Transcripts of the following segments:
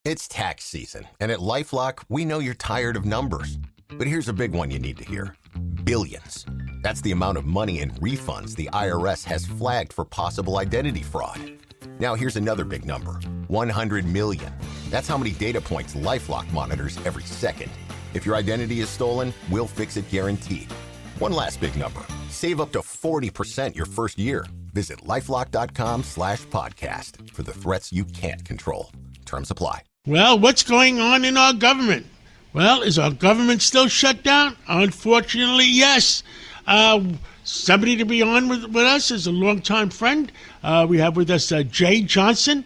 It's tax season, and at LifeLock, we know you're tired of numbers. But here's a big one you need to hear. Billions. That's the amount of money in refunds the IRS has flagged for possible identity fraud. Now here's another big number. 100 million. That's how many data points LifeLock monitors every second. If your identity is stolen, we'll fix it guaranteed. One last big number. Save up to 40% your first year. Visit LifeLock.com/podcast for the threats you can't control. Terms apply. Well, what's going on in our government? Well, is our government still shut down? Unfortunately, yes. Somebody to be on with us is a longtime friend. We have with us Jeh Johnson.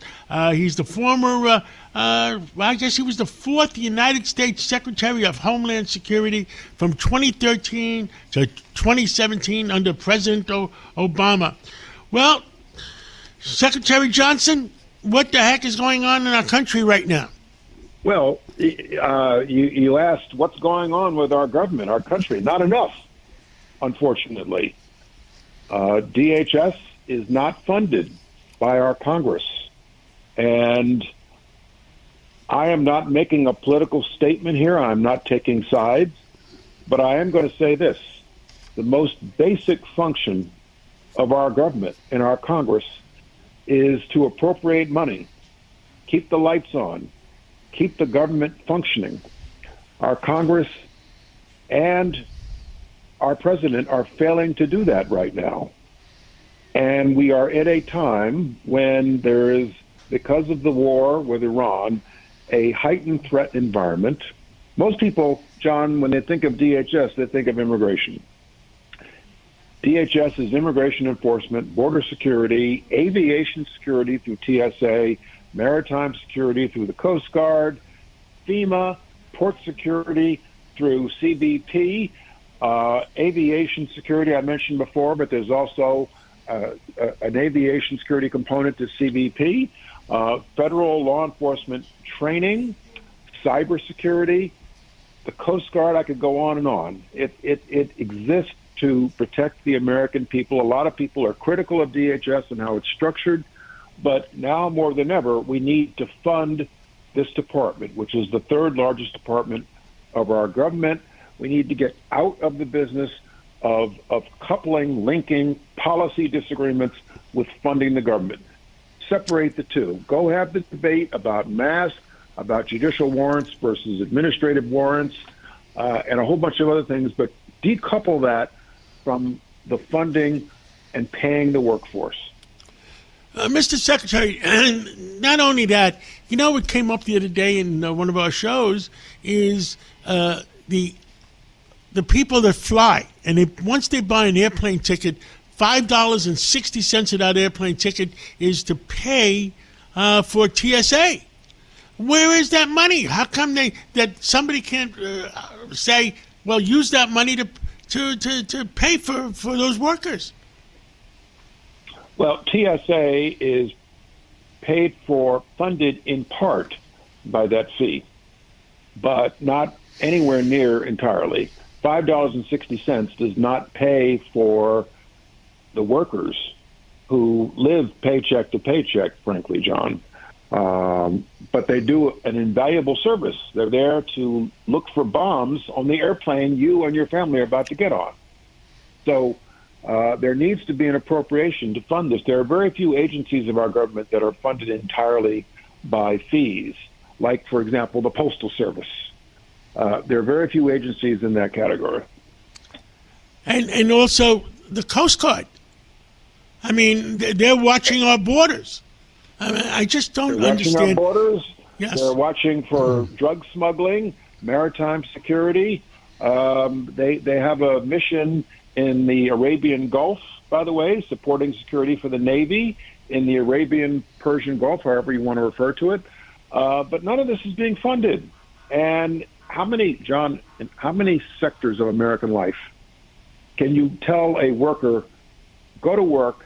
He's the former, I guess he was the fourth United States Secretary of Homeland Security from 2013 to 2017 under President Obama. Well, Secretary Johnson, what the heck is going on in our country right now? Well, you asked what's going on with our government, our country. Not enough, unfortunately. DHS is not funded by our Congress. And I am not making a political statement here. I'm not taking sides. But I am going to say this. The most basic function of our government and our Congress is to appropriate money, keep the lights on, keep the government functioning. Our Congress and our president are failing to do that right now. And we are at a time when there is, because of the war with Iran, a heightened threat environment. Most people, John, when they think of DHS, they think of immigration. DHS is immigration enforcement, border security, aviation security through TSA, maritime security through the Coast Guard, FEMA, port security through CBP, aviation security I mentioned before, but there's also an aviation security component to CBP, federal law enforcement training, cybersecurity, the Coast Guard. I could go on and on. It exists to protect the American people. A lot of people are critical of DHS and how it's structured, but now more than ever, we need to fund this department, which is the third largest department of our government. We need to get out of the business of coupling, linking policy disagreements with funding the government. Separate the two. Go have the debate about masks, about judicial warrants versus administrative warrants, and a whole bunch of other things, but decouple that from the funding and paying the workforce. Mr. Secretary, and not only that, you know what came up the other day in one of our shows is the people that fly, and once they buy an airplane ticket, $5.60 of that airplane ticket is to pay for TSA. Where is that money? How come that somebody can't say, well, use that money to pay for those workers? Well, TSA is paid for, funded in part by that fee, but not anywhere near entirely. $5.60 does not pay for the workers who live paycheck to paycheck, frankly, John. But they do an invaluable service. They're there to look for bombs on the airplane you and your family are about to get on. So there needs to be an appropriation to fund this. There are very few agencies of our government that are funded entirely by fees, like, for example, the Postal Service. There are very few agencies in that category. And also the Coast Guard. I mean, they're watching our borders. I mean, I just don't understand. They're watching our borders. Yes. They're watching for drug smuggling, maritime security. They have a mission in the Arabian Gulf, by the way, supporting security for the Navy in the Arabian Persian Gulf, however you want to refer to it. But none of this is being funded. And how many sectors of American life can you tell a worker, go to work,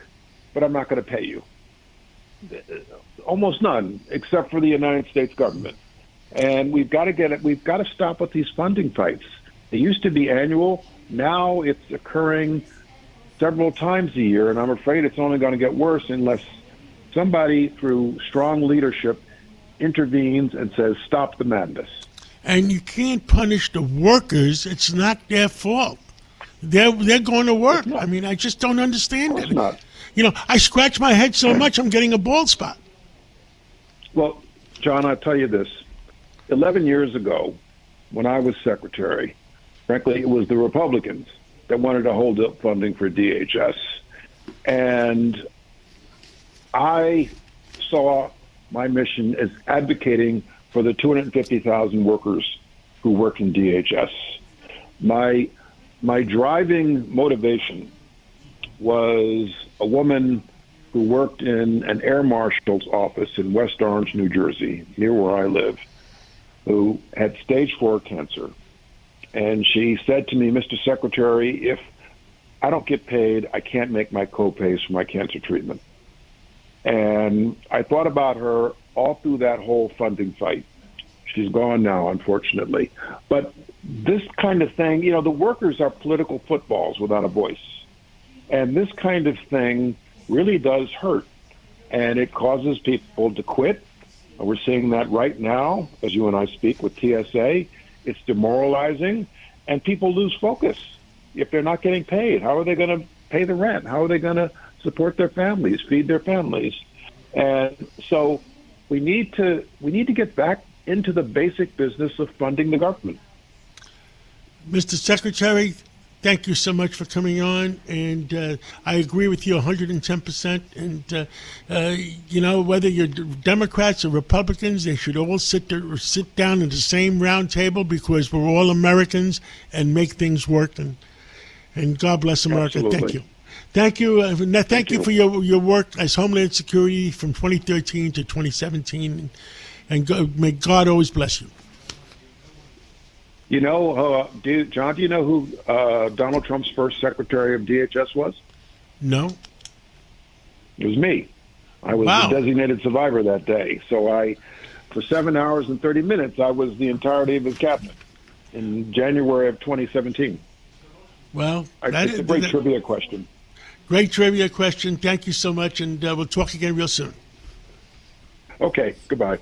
but I'm not going to pay you? Almost none, except for the United States government. And we've got to stop with these funding fights. They used to be annual. Now it's occurring several times a year, and I'm afraid it's only going to get worse unless somebody, through strong leadership, intervenes and says, stop the madness. And you can't punish the workers. It's not their fault. They're going to work. I mean, I just don't understand it. Not. You know, I scratch my head so much I'm getting a bald spot. Well, John, I'll tell you this. 11 years ago, when I was secretary, frankly, it was the Republicans that wanted to hold up funding for DHS. And I saw my mission as advocating for the 250,000 workers who work in DHS. My driving motivation was a woman who worked in an air marshal's office in West Orange, New Jersey, near where I live, who had stage 4 cancer. And she said to me, Mr. Secretary, if I don't get paid, I can't make my co-pays for my cancer treatment. And I thought about her all through that whole funding fight. She's gone now, unfortunately. But this kind of thing, you know, the workers are political footballs without a voice. And this kind of thing really does hurt. And it causes people to quit. And we're seeing that right now, as you and I speak with TSA. It's demoralizing, and people lose focus. If they're not getting paid, how are they going to pay the rent? How are they going to support their families, feed their families? And so we need to get back into the basic business of funding the government. Mr. Secretary, thank you so much for coming on, and I agree with you 110%. And you know, whether you're Democrats or Republicans, they should all sit down at the same round table, because we're all Americans, and make things work. And God bless America. Absolutely. Thank you. Thank you for your work as Homeland Security from 2013 to 2017, and may God always bless you. You know, John, do you know who Donald Trump's first Secretary of DHS was? No. It was me. I was Wow. the designated survivor that day. So for 7 hours and 30 minutes, I was the entirety of his cabinet in January of 2017. Well, It's a great trivia question. Great trivia question. Thank you so much, and we'll talk again real soon. Okay, goodbye.